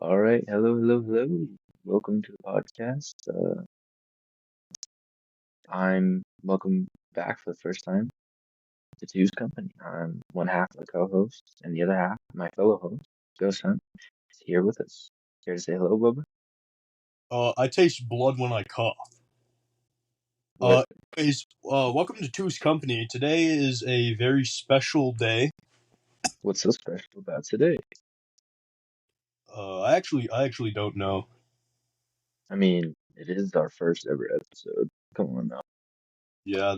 All right, hello, hello, hello. Welcome to the podcast. I'm welcome back for the first time to Two's Company. I'm one half the co-host, and the other half, my fellow host, Ghosthunt, is here with us. Here to say hello, Bubba. I taste blood when I cough. What? Welcome to Two's Company. Today is a very special day. What's so special about today? I actually don't know. I mean, it is our first ever episode. Come on now. Yeah,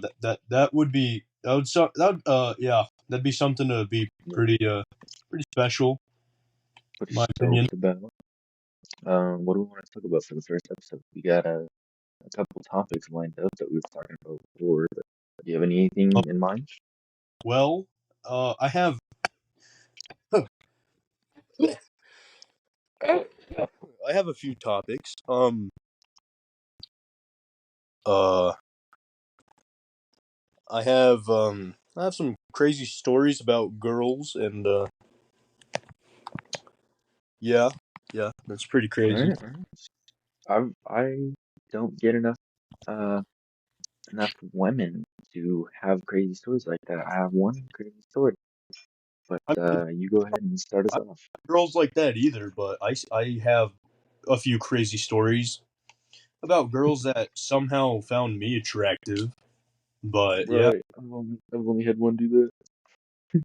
that would be that would so that yeah that'd be something to be Yeah, pretty special, pretty in my opinion. stoked about. What do we want to talk about for the first episode? We got a couple topics lined up that we were talking about before. But do you have anything Uh, in mind? well, I have I have a few topics. Uh, I have some crazy stories about girls, and yeah, yeah, that's pretty All crazy. right, all right. I don't get uh enough women to have crazy stories like that. I have one crazy story, but I mean, you go ahead and start us I'm off. not girls like that either, but I have a few crazy stories about girls that somehow found me attractive. But yeah, Right, I've only had one do that.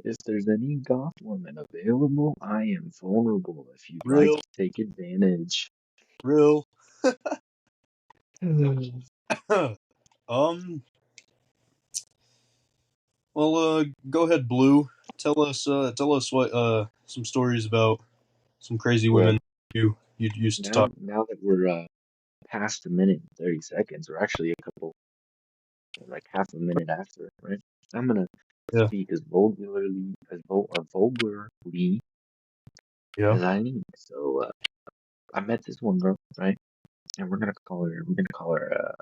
If there's any goth woman available, I am vulnerable if you'd like real, to take advantage. real. Mm. um, well, go ahead, Blue. Tell us what some stories about some crazy Well, women you used to talk. now that we're past a minute and 30 seconds, or actually a couple, like half a minute after, right? I'm gonna Yeah, speak as vulgarly vulgarly yeah. as I need. So I met this one girl, right? And we're gonna call her we're gonna call her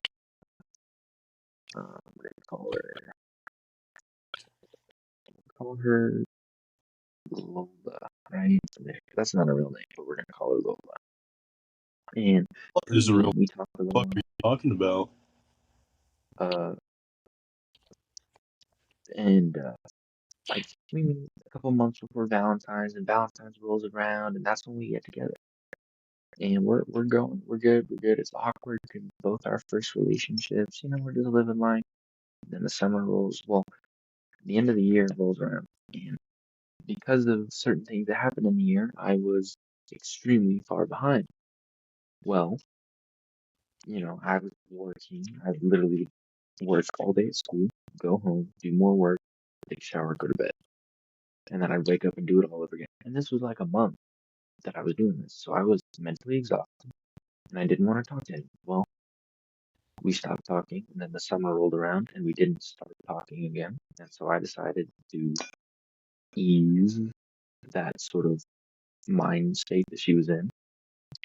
Lola, right? That's not a real name, but we're gonna call her Lola. And What we is a real meet, we talk a fuck are lot. you talking about? Uh, and like we meet a couple months before Valentine's, and Valentine's rolls around, and that's when we get together. And we're going, we're good. It's awkward because both our first relationships, we're just living life. Then the summer rolls, well, the end of the year rolls around, and because of certain things that happened in the year, I was extremely far behind. Well, I was working. I literally work all day at school, go home, do more work, take a shower, go to bed, and then I'd wake up and do it all over again. And this was like a month that I was doing this, so I was mentally exhausted, and I didn't want to talk to anyone. Well, we stopped talking, and then the summer rolled around, and we didn't start talking again. And so I decided to ease that sort of mind state that she was in.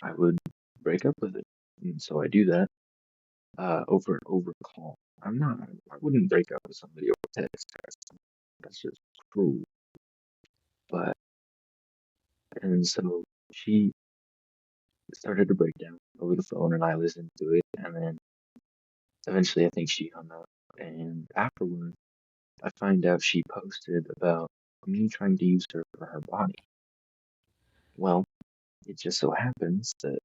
I would break up with it. And so I do that over call. I wouldn't break up with somebody over text. That's just cruel. But, and so she started to break down over the phone and I listened to it. And then eventually I think she hung up. And afterward, I find out she posted about me trying to use her for her body. Well, it just so happens that,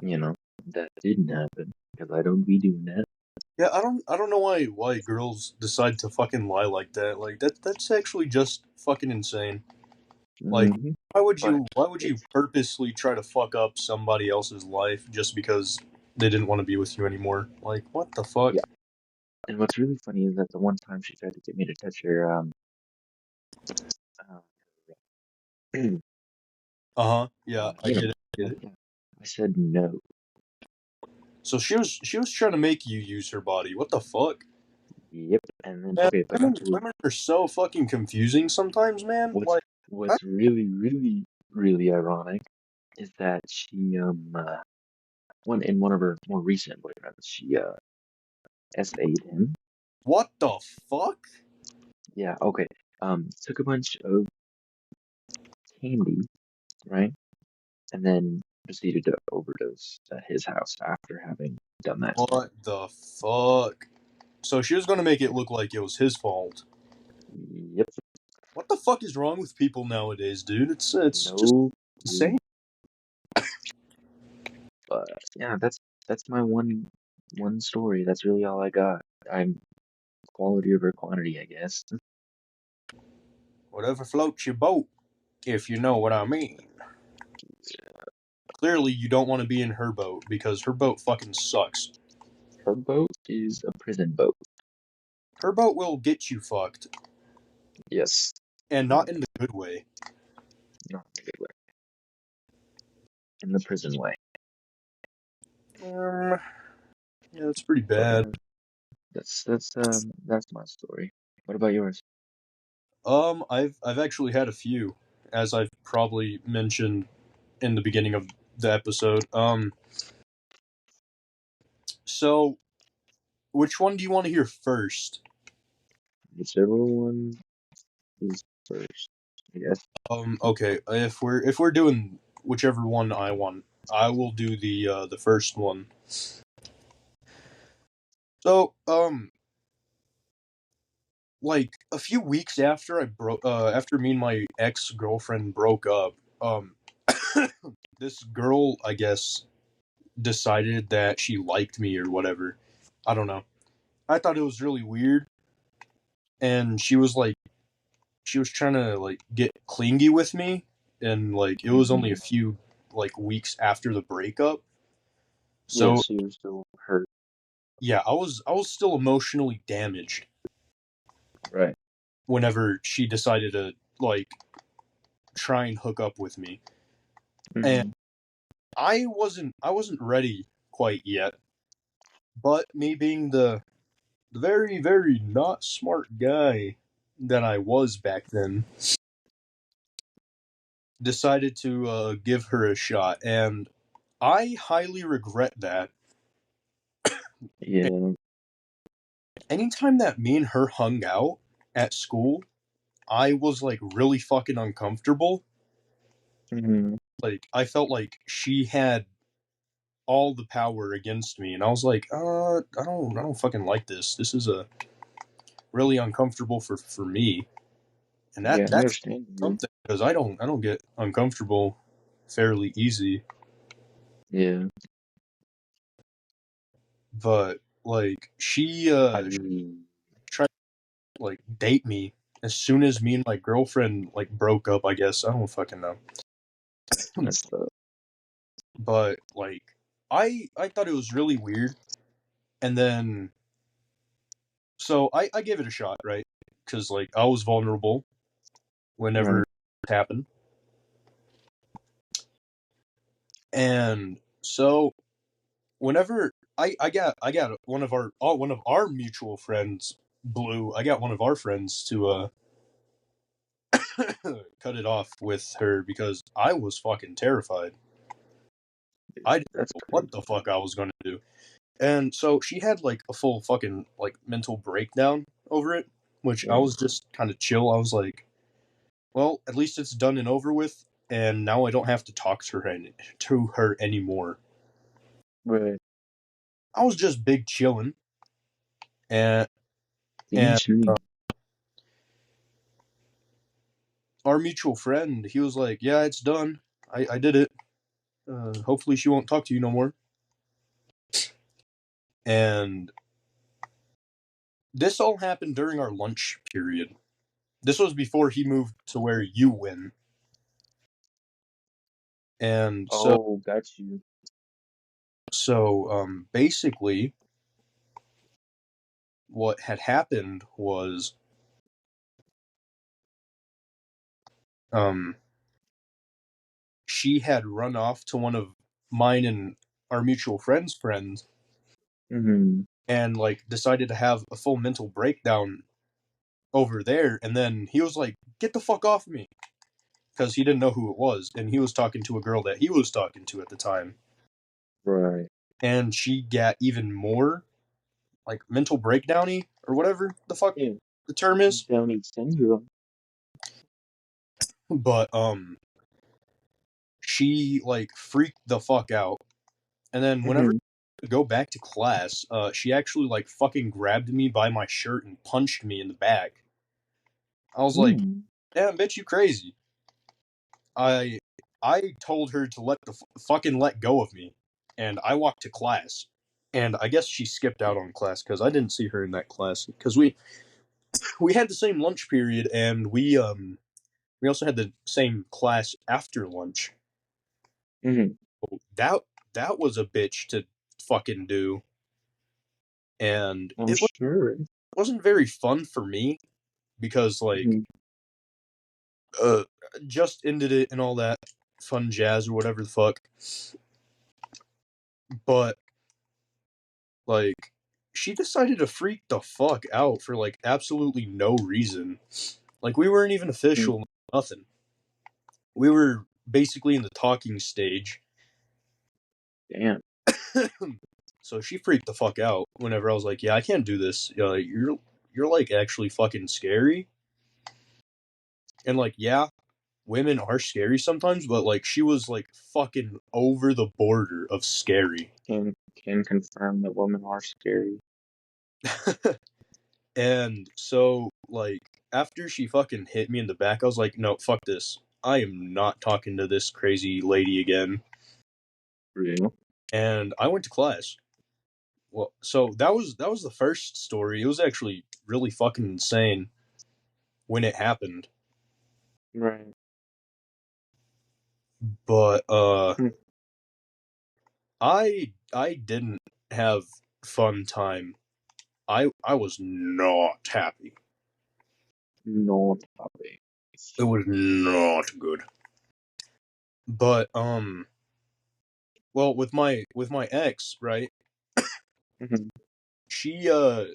you know, that didn't happen because I don't be doing that. Yeah, I don't know why girls decide to fucking lie like that. Like that's actually just fucking insane. Like Hmm. But why would you it's, purposely try to fuck up somebody else's life just because they didn't want to be with you anymore? Like what the fuck? yeah. And what's really funny is that the one time she tried to get me to touch her, uh, Uh-huh. Yeah, I you know, get it. I get it. yeah, I said no. So she was trying to make you use her body. What the fuck? Yep. And then Man, okay, but afterward, women are so fucking confusing sometimes, man. what's Like I, what's really, really, really ironic is that she one of her more recent boyfriends, she SA'd him. what the fuck? Yeah, okay. Took a bunch of candy right? And then proceeded to overdose at his house after having done that to me. What the fuck? So she was gonna make it look like it was his fault. Yep, What the fuck is wrong with people nowadays, dude? It's just no clue. insane. But yeah, that's my one story. That's really all I got. I'm quality over quantity, I guess. Whatever floats your boat, if you know what I mean. Clearly, you don't want to be in her boat because her boat fucking sucks. Her boat is a prison boat. Her boat will get you fucked, Yes, and not not in the good way. not in a good way. In the prison way. Um, yeah, it's pretty But bad. that's my story. What about yours? I've actually had a few, as I've probably mentioned in the beginning of the episode. So which one do you want to hear first? Whichever one is first, I guess. Okay, if we're doing whichever one I want, I will do the first one. So, like a few weeks after after me and my ex girlfriend broke up, this girl, I guess, decided that she liked me or whatever. I don't know. I thought it was really weird, and she was trying to like get clingy with me, and like it was only a Hmm. few like weeks after the breakup. Yeah, So so you're still hurt, yeah, I was still emotionally damaged right? whenever she decided to like try and hook up with me. And Hmm. I wasn't ready quite yet. But me being the very, very not smart guy that I was back then, decided to give her a shot, and I highly regret that. Yeah. Anytime that me and her hung out at school, I was like really fucking uncomfortable. Hmm. Like I felt like she had all the power against me, and I was like, I don't fucking like this. This is a really uncomfortable for me, and Yeah, that's understandably. something because I don't get uncomfortable fairly easy. Yeah. But like she I tried to like date me as soon as me and my girlfriend like broke up. I guess I don't fucking know. messed up. But like I thought it was really weird, and then so I gave it a shot, right? Because like I was vulnerable whenever Right. it happened, and so whenever I got one of our mutual friends, Blue. I got one of our friends to cut it off with her because I was fucking terrified. I didn't That's know what the crazy. fuck I was gonna do. And so she had like a full fucking like mental breakdown over it, which I Right. was just kind of chill. I was like, well, at least it's done and over with, and now I don't have to talk to her anymore. Right. I was just big chilling, and Being and chilling. our mutual friend, he was like, yeah, it's done. I did it. Hopefully she won't talk to you no more. And this all happened during our lunch period. This was before he moved to where you went. And so Oh, got you. basically what had happened was um she had run off to one of mine and our mutual friends Hmm. and like decided to have a full mental breakdown over there, and then he was like, get the fuck off me, because he didn't know who it was, and he was talking to a girl that he was talking to at the time, Right. and she got even more like mental breakdowny or whatever the fuck Yeah. the term is. Downey syndrome. But she like freaked the fuck out. And then whenever Mm-hmm. I go back to class, she actually like fucking grabbed me by my shirt and punched me in the back. I was like, Mm. "Damn, bitch, you crazy." I I told her to fucking let go of me, and I walked to class. And I guess she skipped out on class because I didn't see her in that class because we had the same lunch period and we also had the same class after lunch. Mm-hmm. That was a bitch to fucking do, and I'm sure. wasn't very fun for me because like Mm-hmm. uh just ended it and all that fun jazz or whatever the fuck. But like she decided to freak the fuck out for like absolutely no reason. Like we weren't even Mm-hmm. official, nothing. We were basically in the talking stage. Damn. So she freaked the fuck out whenever I was like, "Yeah, I can't do this. You're like actually fucking scary." And like, yeah, women are scary sometimes, but like she was like fucking over the border of scary. Can confirm that women are scary. And so like after she fucking hit me in the back, I was like, "No, fuck this. I am not talking to this crazy lady again." Real. And I went to class. Well, so that was the first story. It was actually really fucking insane when it happened. Right. But Hmm. I didn't have fun time. I was not happy. No topic. It was not good. But well, with my ex, right? Mm-hmm. She this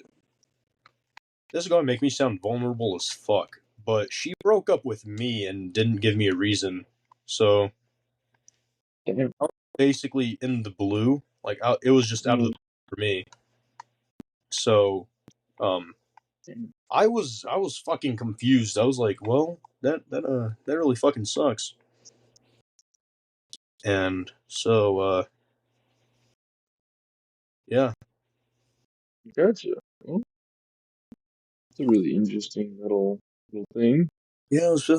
is going to make me sound vulnerable as fuck, but she broke up with me and didn't give me a reason. So, Damn. I was basically in the blue, like it was just out of the Mm-hmm. blue for me. So, um Damn. I was fucking confused. I was like, well, that really fucking sucks. And so yeah. Gotcha. Well, it's a really interesting little thing. Yeah, it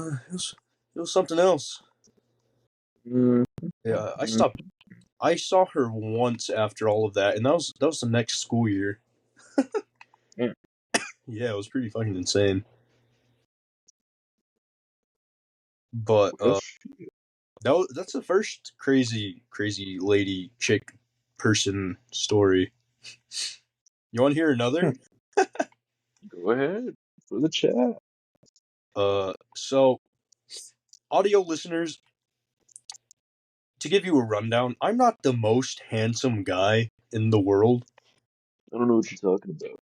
was something else. Mm-hmm. Yeah, I saw her once after all of that, and that was the next school year. Yeah. Yeah, it was pretty fucking insane. But Well, shit. that's the first crazy lady chick person story. You want to hear another? Go ahead for the chat. So audio listeners, to give you a rundown, I'm not the most handsome guy in the world. I don't know what you're talking about.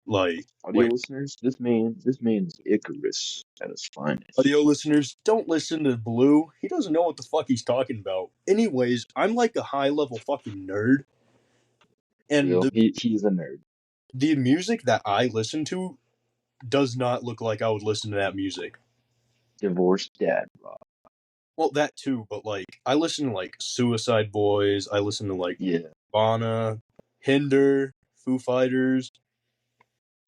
Like, Audio wait, listeners, this man is Icarus at his finest. audio listeners, don't listen to Blue. He doesn't know what the fuck he's talking about. Anyways, I'm like a high level fucking nerd, and Real. He's a nerd. the music that I listen to does not look like I would listen to that music. Divorced dad, Rob. Well, that too, but like I listen to like Suicide Boys, I listen to like Yeah. Nirvana, Hinder, Foo Fighters,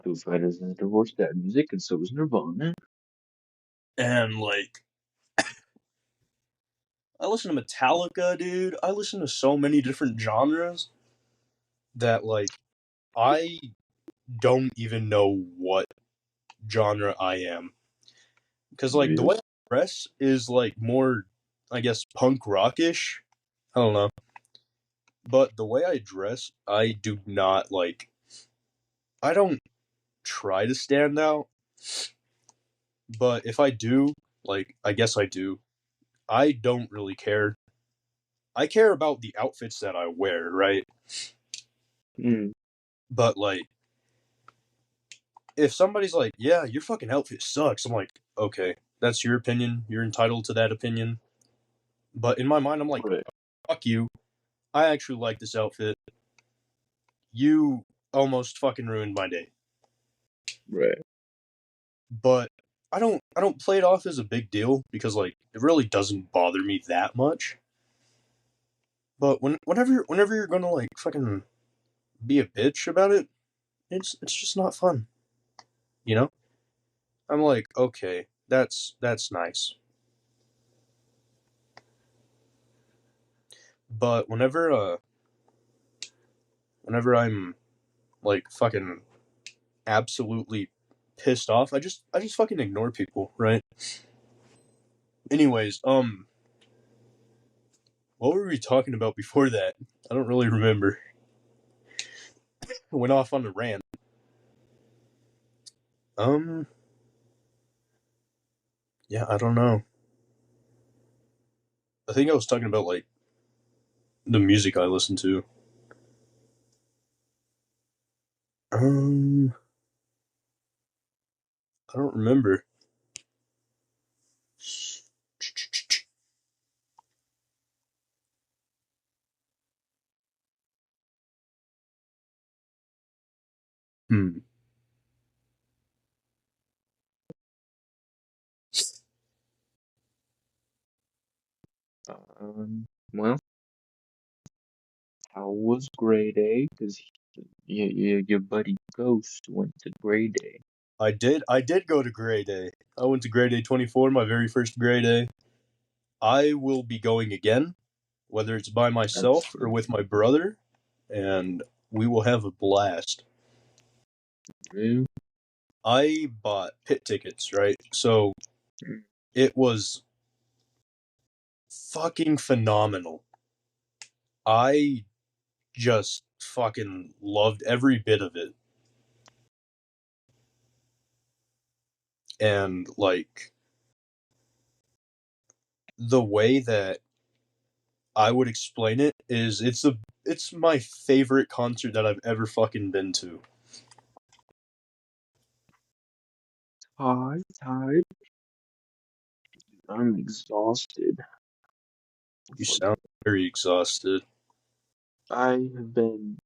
Foo Fighters and divorced dad music, and so was Nirvana. and like I listen to Metallica, dude. I listen to so many different genres that like I don't even know what genre I am. Because like the Real. way I dress is like more, I guess, punk rockish. I don't know. But the way I dress, I do not like. I don't try to stand out, but if I do, like, I guess I do. I don't really care. I care about the outfits that I wear, right? Mm. But like, if somebody's like, "Yeah, your fucking outfit sucks," I'm like, "Okay, that's your opinion. You're entitled to that opinion." But in my mind, I'm like, Right. "Fuck you. I actually like this outfit. You almost fucking ruined my day." Right. But I don't play it off as a big deal because like it really doesn't bother me that much. But whenever you're gonna like fucking be a bitch about it, it's just not fun. You know? I'm like, okay, that's nice. But whenever I'm like fucking absolutely pissed off, I just fucking ignore people, right? Anyways, what were we talking about before that? I don't really remember. I went off on a rant. Um, yeah, I don't know. I think I was talking about like the music I listen to. Um, I don't remember. Hmm. Well, how was Gray Day? Because your buddy Ghost went to Gray Day. I did go to Gray Day. I went to Gray Day 24, my very first Gray Day. I will be going again, whether it's by myself That's or with my brother, and we will have a blast. true. I bought pit tickets, right? So it was fucking phenomenal. I just fucking loved every bit of it. And like the way that I would explain it is it's my favorite concert that I've ever fucking been to. Tired. I'm exhausted. You sound Fucking, very exhausted. I have been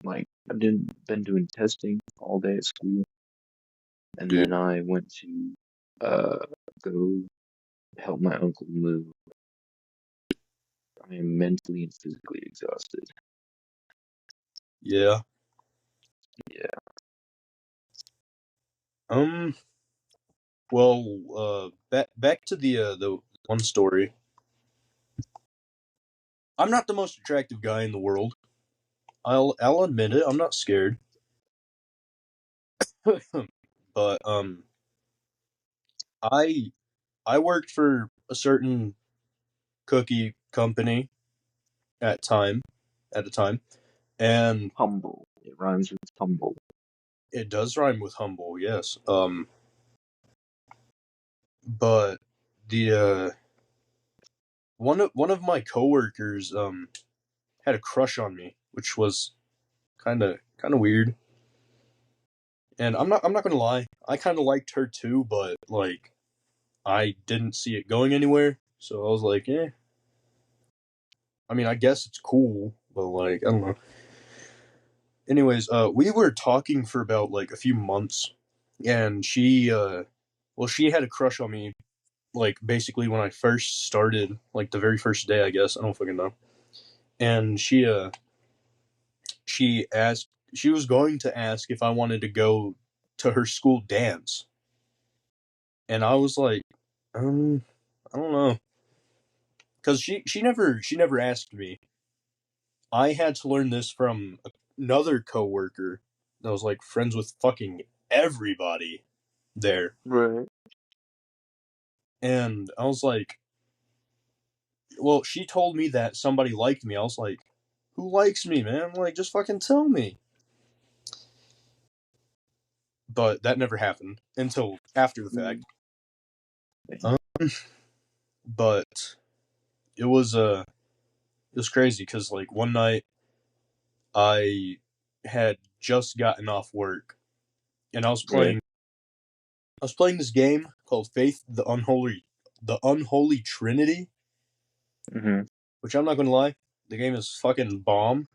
I've been doing testing all day at school, and Dude, then I went to uh go help my uncle move. I am mentally and physically exhausted. yeah. Yeah. Um well, back to the one story. I'm not the most attractive guy in the world. I'll admit it. I'm not scared. But I I worked for a certain cookie company at time at a time, and Humble. It rhymes with tumble. it does rhyme with humble, yes. But the one of my coworkers had a crush on me, which was kind of weird. And I'm not gonna lie, I kind of liked her too, but like I didn't see it going anywhere, so I was like, eh. I mean, I guess it's cool, but like I don't know. Anyways, we were talking for about like a few months, and she had a crush on me like basically when I first started, like the very first day, I guess. I don't fucking know. And she was going to ask if I wanted to go to her school dance, and I was like, um, I don't know, because she never asked me. I had to learn this from another coworker that was like friends with fucking everybody there, Right. and I was like, well, she told me that somebody liked me. I was like, who likes me, man? Like, just fucking tell me. But that never happened until after the Mm. fact. Um, but it was it was crazy because like one night I had just gotten off work and Right. I was playing this game called Faith the Unholy Trinity, Mm-hmm. which I'm not gonna lie, the game is fucking bomb.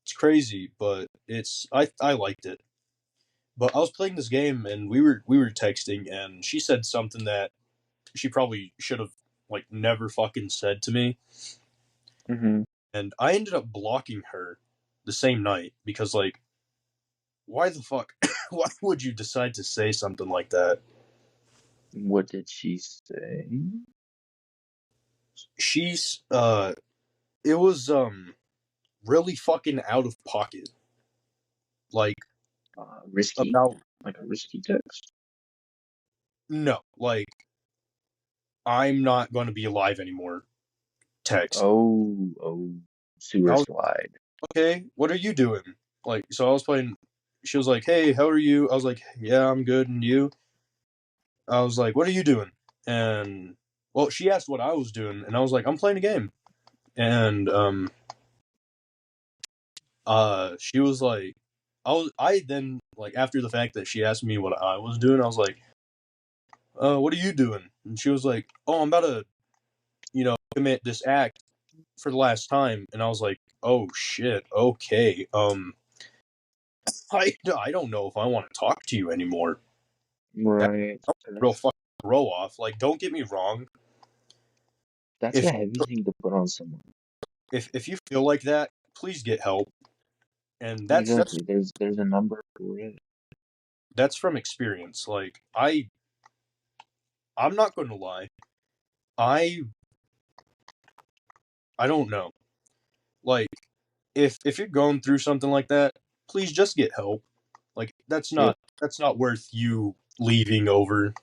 It's crazy, but I liked it. But I was playing this game and we were texting and she said something that she probably should have like never fucking said to me. Mm-hmm. And I ended up blocking her the same night because, like, why the fuck? Why would you decide to say something like that? What did she say? She's, it was, really fucking out of pocket. Like, Risky? about, Like a risky text? no, like, I'm not going to be alive anymore text. Oh, sewer I was, slide. okay, what are you doing? Like, so I was playing, she was like, hey, how are you? I was like, yeah, I'm good, and you? I was like, what are you doing? And, well, she asked what I was doing, and I was like, I'm playing a game. And, she was like, I then, like, after the fact that she asked me what I was doing, I was like, what are you doing? And she was like, oh, I'm about to, commit this act for the last time. And I was like, oh shit, okay. I don't know if I want to talk to you anymore. That's Right. a real fucking throw off. Like, don't get me wrong. That's If a heavy thing to put on someone. if you feel like that, please get help. And Exactly. There's a number for it. that's from experience. Like, I'm not going to lie. I I don't know. Like, if you're going through something like that, please just get help. Like, Yep. that's not worth you leaving over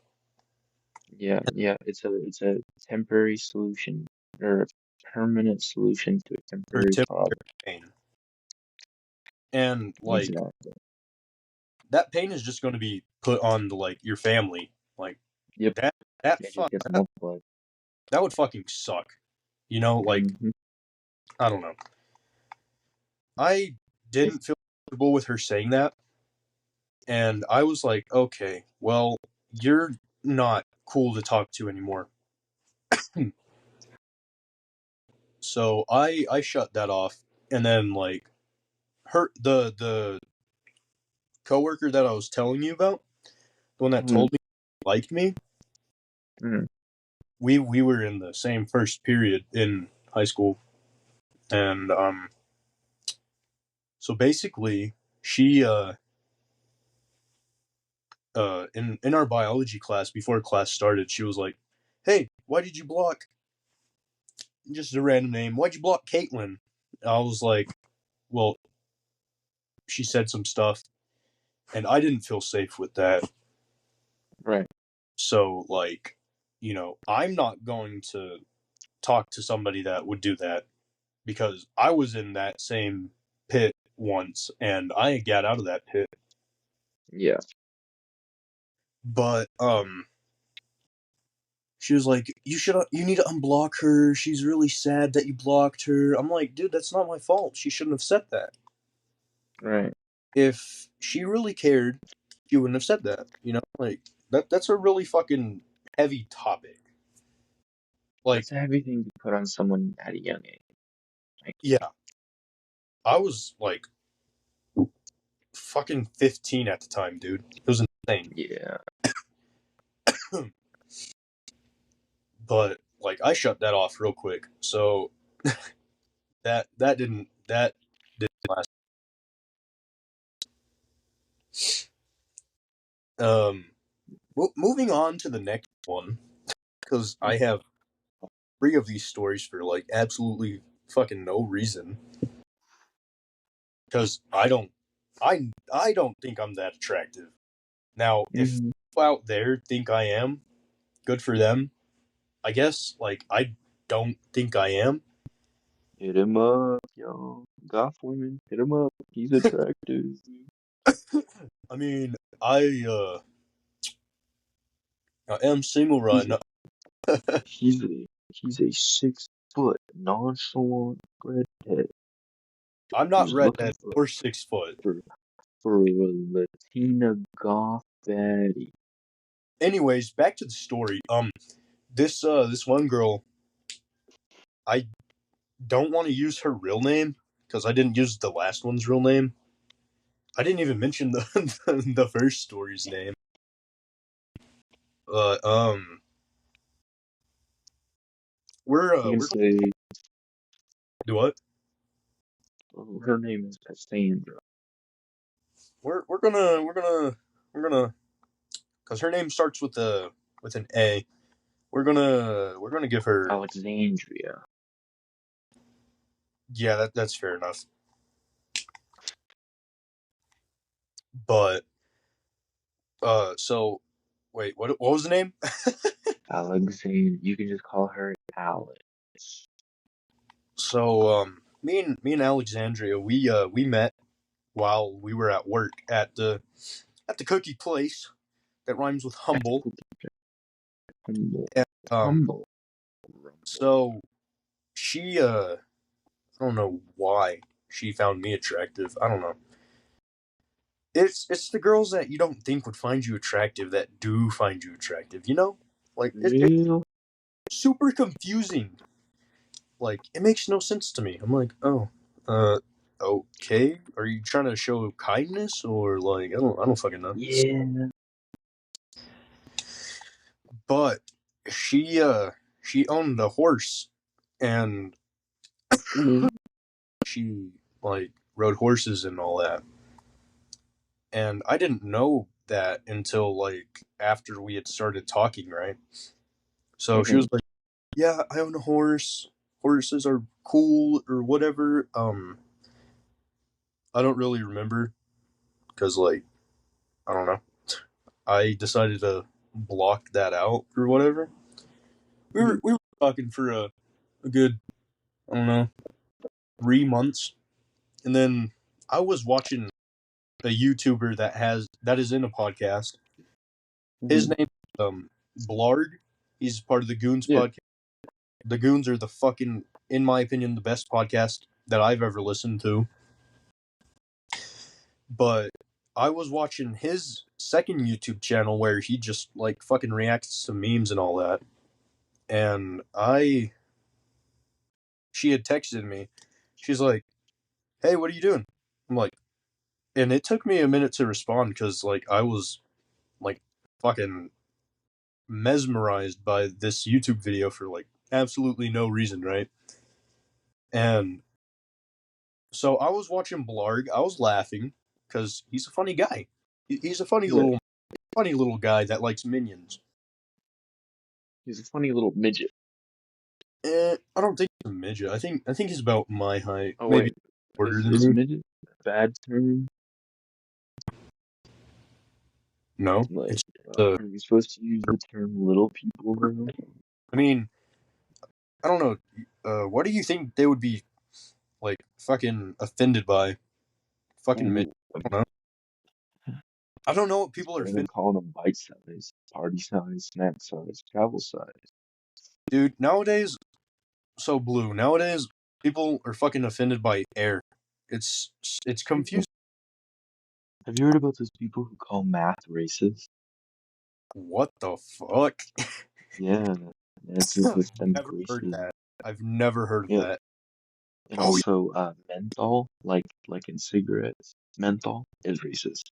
Yeah. It's a temporary solution or a permanent solution to a for temporary temporary problem. pain. And like Exactly. that pain is just going to be put on the, like, your family. Like, Yep. that that It fuck just gets multiplied. that would fucking suck. Like, Hmm. I don't know. I It's didn't feel comfortable with her saying that, and I was like, okay, well, you're not cool to talk to anymore. So I shut that off, and then, like, her the coworker that I was telling you about, the one that mm, told me he liked me, mm, we were in the same first period in high school, and so basically she in our biology class before class started, she was like, "Hey, why did you block just a random name? Why'd you block Caitlin?" I was like, "Well, she said some stuff, and I didn't feel safe with that. right. So, like, I'm not going to talk to somebody that would do that because I was in that same pit once and I got out of that pit. Yeah. But she was like, you need to unblock her. She's really sad that you blocked her." I'm like, "Dude, that's not my fault. She shouldn't have said that. Right. If she really cared, she wouldn't have said that, Like, that's a really fucking heavy topic. Like, That's a heavy thing to put on someone at a young age. Like, yeah, I was like fucking 15 at the time, dude. It was insane. yeah. But, like, I shut that off real quick. So that didn't last. Um, well, moving on to the next one, because I have three of these stories for, like, absolutely fucking no reason. Because I don't think I'm that attractive. Now, if Hmm. people out there think I am, good for them. I guess, like, I don't think I am. Hit him up, yo. Goth women, hit him up. He's attractive. I mean, I uh, I am single right He's now. he's a 6 foot nonchalant redhead I'm not who's looking redhead or 6 foot. for for a Latina goth baddie. Anyways, back to the story. This one girl, I don't want to use her real name because I didn't use the last one's real name. I didn't even mention the first story's name. Uh, um, You can we're say do what? Her name is Cassandra. We're gonna because her name starts with an A. We're gonna give her. Alexandria. Yeah, that's fair enough. But so wait, what was the name? Alexandria. You can just call her Alex. So me and Alexandria, we met while we were at work at the cookie place that rhymes with At the humble. cookie humble. And, Humble. Rumble. so she I don't know why she found me attractive. I don't know. It's the girls that you don't think would find you attractive that do find you attractive. You know, like it's Real? super confusing. Like it makes no sense to me. I'm like, oh, uh, okay. Are you trying to show kindness or like I don't fucking know. Yeah. But she owned a horse and Mm. she like rode horses and all that. And I didn't know that until like after we had started talking, right? So she Mm-hmm. was like, "Yeah, I own a horse. Horses are cool or whatever." I don't really remember because like I don't know. I decided to block that out or whatever. We were talking for a good I don't know 3 months, and then I was watching a YouTuber that is in a podcast. His Mm-hmm. name is Blarg. He's part of the Goons Yeah. podcast. The Goons are the fucking, in my opinion, the best podcast that I've ever listened to. But I was watching his second YouTube channel where he just like fucking reacts to memes and all that. And she had texted me. She's like, "Hey, what are you doing?" I'm like, and it took me a minute to respond because like I was like fucking mesmerized by this YouTube video for like absolutely no reason, right? And so I was watching Blarg. I was laughing because he's a funny guy. He's a Yeah. funny little guy that likes minions. He's a funny little midget. I don't think he's a midget. I think he's about my height, Oh maybe wait, shorter than is me. midget a bad term? No, Like, it's uh. are we supposed to use the term little people though? I mean, I don't know. What do you think they would be like fucking offended by? Fucking midget. Ooh, I don't know. I don't know what people are better than offended. calling them bite size, party size, snack size, travel size. Dude, nowadays, so blue. Nowadays, people are fucking offended by air. It's it's Yeah. confusing. Have you heard about those people who call math racist? What the fuck? Yeah, that's just I've with STEM never heard courses. that. I've never heard of Yeah, that. and Oh, also menthol, like in cigarettes, menthol is racist.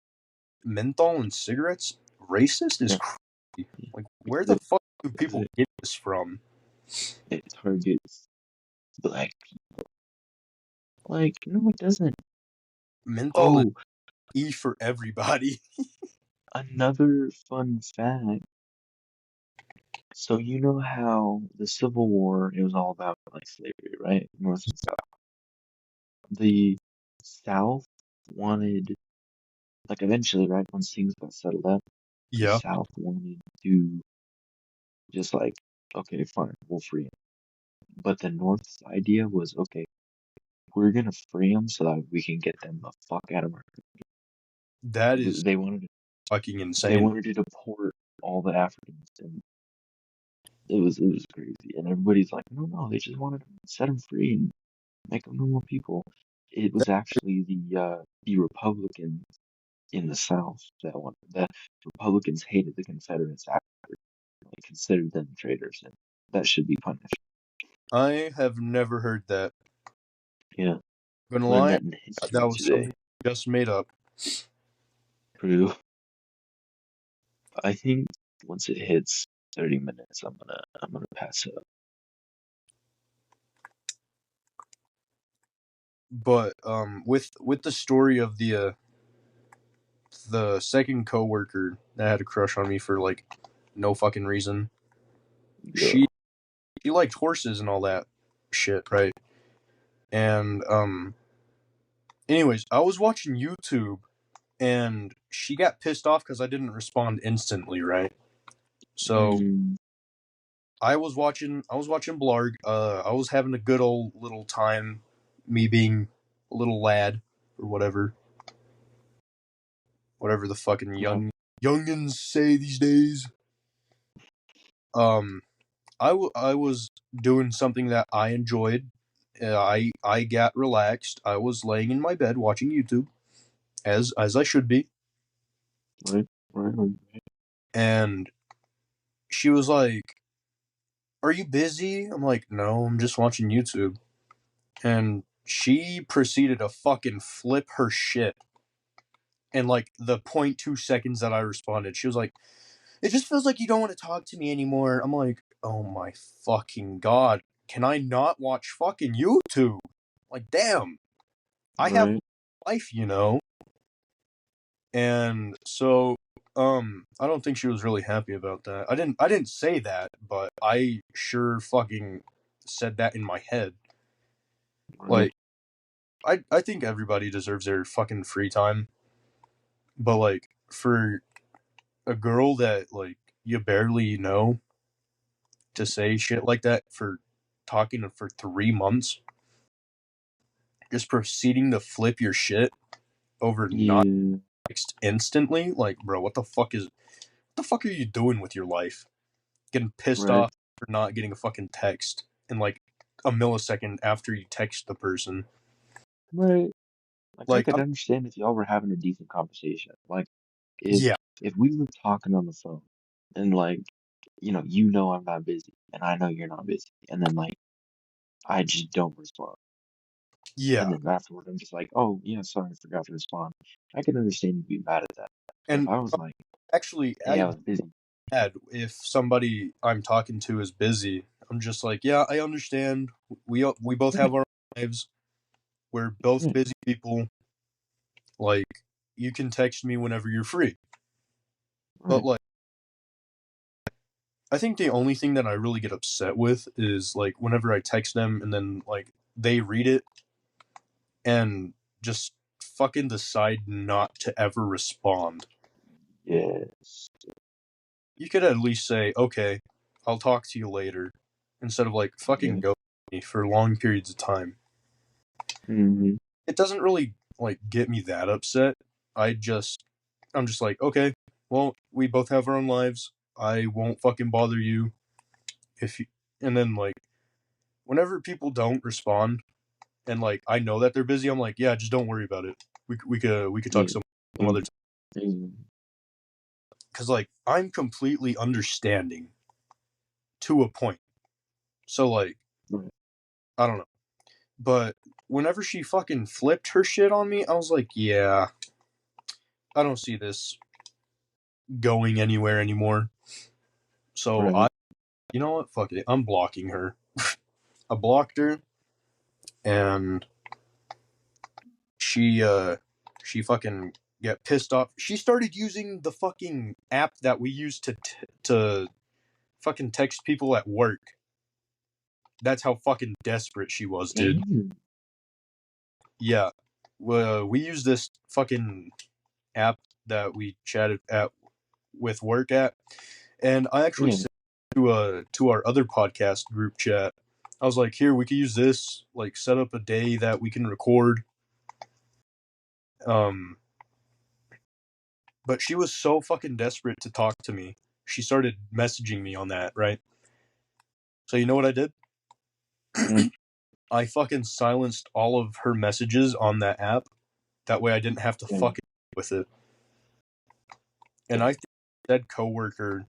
menthol and cigarettes? Racist is Yeah, crazy. yeah, Like, where because the it fuck do because people it, get this from? it targets black people. Like, no, it doesn't. Menthol is Oh, E for everybody. another fun fact. So you know how the Civil War, it was all about like slavery, right? North and South. The South wanted, like eventually, right, once things got settled up, the Yeah, South wanted to just like, okay, fine, we'll free them. But the North's idea was, okay, we're gonna free them so that we can get them the fuck out of our. that is They wanted fucking they insane. wanted to deport all the Africans, and it was crazy. And everybody's like, no, no, they just wanted to set them free and make them normal people. It was actually the Republicans in the South that wanted. The Republicans hated the Confederates after they considered them traitors, and that should be punished. I have never heard that. Yeah, I'm gonna learned lie, that in that history was today. something just made up. True. I think once it hits 30 minutes, I'm gonna pass out. But with the story of the second coworker that had a crush on me for like no fucking reason. Yeah. She liked horses and all that shit, right? And anyways, I was watching YouTube and she got pissed off because I didn't respond instantly, right? So Mm, I was watching Blarg. I was having a good old little time, me being a little lad or whatever the fucking yeah. youngins say these days. Um, I was doing something that I enjoyed. I got relaxed. I was laying in my bed watching YouTube, as I should be. Right. Right. Right. And she was like, "Are you busy?" I'm like, "No, I'm just watching YouTube." And she proceeded to fucking flip her shit in like the point 0.2 seconds that I responded. She was like, "It just feels like you don't want to talk to me anymore." I'm like, "Oh my fucking god. Can I not watch fucking YouTube?" Like, damn. I have Right. a life, you know? And so I don't think she was really happy about that. I didn't say that, but I sure fucking said that in my head. Right. Like I think everybody deserves their fucking free time, but like for a girl that like you barely know to say shit like that for talking for 3 months, just proceeding to flip your shit over not Yeah. text instantly, like bro, what the fuck are you doing with your life? Getting pissed Right. off for not getting a fucking text in like a millisecond after you text the person. Right. Like I Like, could understand if y'all were having a decent conversation. Like if yeah, if we were talking on the phone and like, you know I'm not busy and I know you're not busy. And then like I just don't respond. And yeah, then afterward I'm just like, oh yeah, sorry, I forgot to respond. I can understand you being mad at that. But if and I was like, actually, hey, I I was busy. had if somebody I'm talking to is busy, I'm just like, yeah, I understand. We both Right, have our lives. We're both right, busy people. Like, you can text me whenever you're free. But right. like, I think the only thing that I really get upset with is like whenever I text them and then like they read it and just fucking decide not to ever respond. Yes. You could at least say, okay, I'll talk to you later, instead of like fucking Yeah. go me for long periods of time. Hmm. It doesn't really like get me that upset. I'm just like, okay, well, we both have our own lives. I won't fucking bother you if you, and then like whenever people don't respond and like I know that they're busy, I'm like, yeah, just don't worry about it. We could talk Yeah. some other Ex- time ex- because like I'm completely understanding to a point. So like Right. I don't know, but whenever she fucking flipped her shit on me, I was like, yeah, I don't see this going anywhere anymore. So Right. you know what, fuck it, I'm blocking her. I blocked her, and she she fucking get pissed off. She started using the fucking app that we use to fucking text people at work. That's how fucking desperate she was, dude. Damn. Yeah. We use this fucking app that we chatted at with work at, and I actually Yeah. sent it to our other podcast group chat. I was like, here, we could use this, like set up a day that we can record. Um but she was so fucking desperate to talk to me. She started messaging me on that, right? So you know what I did? Mm, I fucking silenced all of her messages on that app. That way I didn't have to yeah. fucking with it. And Yeah. I think that coworker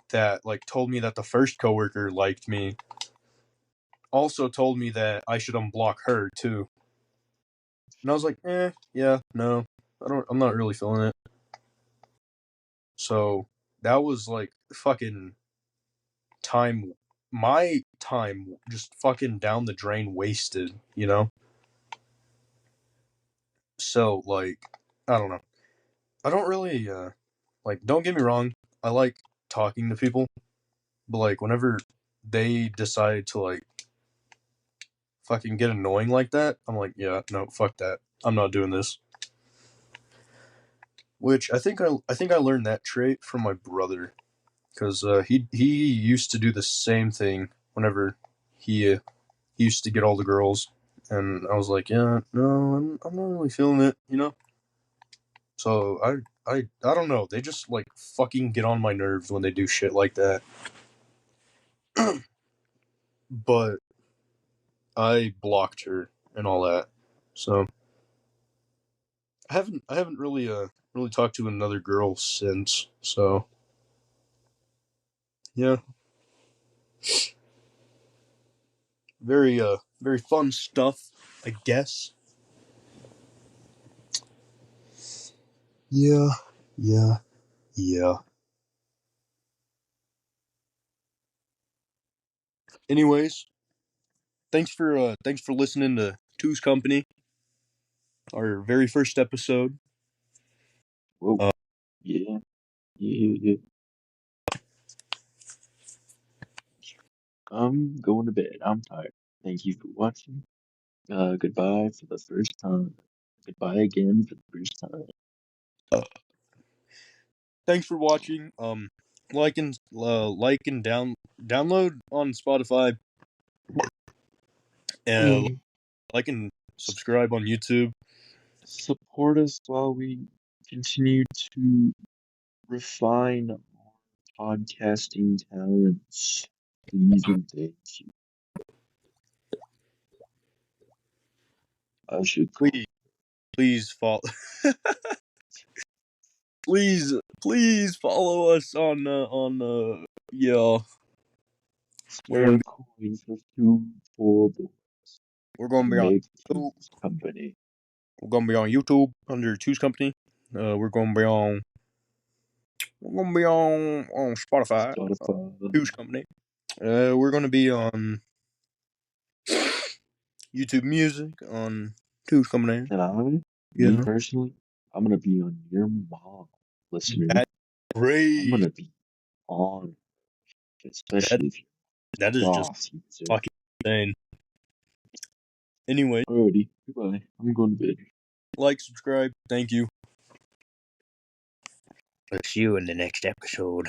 that like told me that the first coworker liked me also told me that I should unblock her too. And I was like, yeah, no, I'm not really feeling it. So that was like fucking time, my time just fucking down the drain wasted, you know? So like, I don't know. I don't really like. Don't get me wrong. I like talking to people, but like whenever they decide to like fucking get annoying like that, I'm like, yeah, no, fuck that. I'm not doing this. Which I think I learned that trait from my brother because he used to do the same thing whenever he used to get all the girls, and I was like, yeah, no, I'm not really feeling it, you know. So I don't know. They just like fucking get on my nerves when they do shit like that. But I blocked her and all that, so I haven't really talked to another girl since. So yeah, very fun stuff, I guess. Yeah, yeah, yeah. Anyways, thanks for listening to Two's Company, our very first episode. Whoa. Uh, Yeah. Yeah. Yeah. I'm going to bed. I'm tired. Thank you for watching. Goodbye for the first time. Goodbye again for the first time. Thanks for watching. Like and download on Spotify, and Mm. like and subscribe on YouTube. Support us while we continue to refine our podcasting talents. Please and thank you. I should call. Please, please follow. please follow us on yeah. We're Spare gonna a be coin for two poor boys we're gonna who be on make YouTube. Two's Company. We're gonna be on YouTube under Two's Company. We're gonna be on Spotify. Spotify. Two's Company. We're gonna be on YouTube Music on Two's Company. And me Yeah, personally, I'm gonna be on your mom, listener. that's I'm great. gonna be on, That especially if that you're is a just boss user. fucking insane. Anyway, Alrighty, goodbye. I'm going to bed. like, subscribe. Thank you. I'll see you in the next episode.